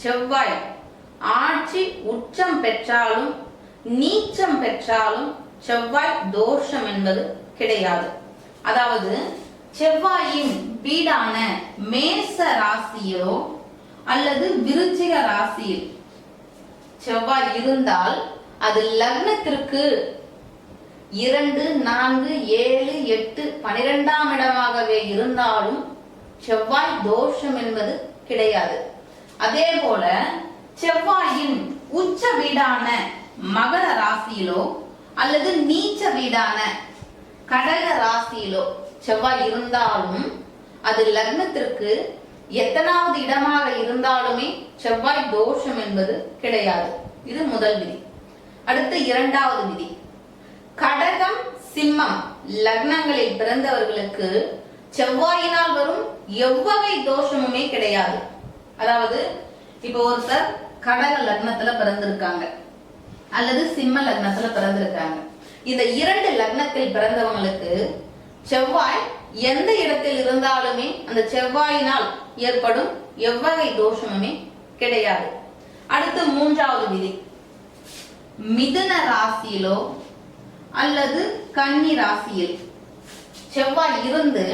செவ்வாய் ஆட்சி உச்சம் பெற்றாலும் நீச்சம் பெற்றாலும் செவ்வாய் தோஷம் என்பது கிடையாது. அதாவது செவ்வாயின் வீடான மேச ராசியிலோ அல்லது விருச்சிக ராசியில் செவ்வாய் இருந்தால் அது லக்னத்திற்கு 2, 4, 7, 8, 12ஆம் இடமாகவே இருந்தாலும் செவ்வாய் தோஷம் என்பது கிடையாது. அதே போல செவ்வாயின் உச்ச வீடான மகர ராசியிலோ அல்லது நீச்ச வீடான கடக ராசியிலோ செவ்வாய் இருந்தாலும் அது லக்னத்திற்கு எத்தனாவது இடமாக இருந்தாலுமே செவ்வாய் தோஷம் என்பது கிடையாது. இது முதல் விதி. அடுத்து இரண்டாவது விதி, கடகம் சிம்மம் லக்னங்களில் பிறந்தவர்களுக்கு செவ்வாயினால் வரும் எவ்வகை தோஷமுமே கிடையாது. அதாவது இப்போ ஒருத்தர் கடக லக்னத்துல பிறந்திருக்காங்க அல்லது சிம்ம லக்னத்துல பிறந்திருக்காங்க. இந்த 2 லக்னத்தில் பிறந்தவங்களுக்கு செவ்வாய் எந்த இடத்தில் இருந்தாலுமே அந்த செவ்வாயினால் ஏற்படும் எவ்வகை தோஷமுமே கிடையாது. அடுத்து மூன்றாவது விதி, மிதுன ராசியிலோ அல்லது கன்னி ராசியில் செவ்வாய் இருந்து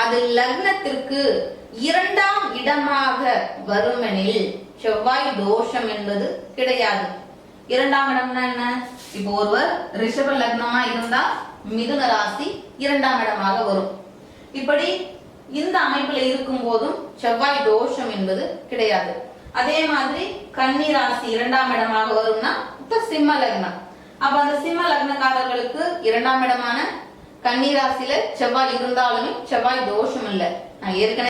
அது லக்னத்திற்கு 2ஆம் இடமாக வருமெனில் செவ்வாய் தோஷம் என்பது கிடையாது. 2ஆம் இடம்னா என்ன? இப்போ ஒருவர் ரிஷப லக்னமா இருந்தா மிதுன ராசி 2ஆம் இடமாக வரும். இப்படி இந்த அமைப்புல இருக்கும் போதும் செவ்வாய் தோஷம் என்பது கிடையாது. அதே மாதிரி கன்னி ராசி 2ஆம் இடமாக வரும்னா இப்ப சிம்ம லக்னம். அப்ப அந்த சிம்ம லக்னக்காரர்களுக்கு 2ஆம் இடமான கன்னி ராசியில செவ்வாய் இருந்தாலுமே செவ்வாய் தோஷம் இல்லை. நான் ஏற்கனவே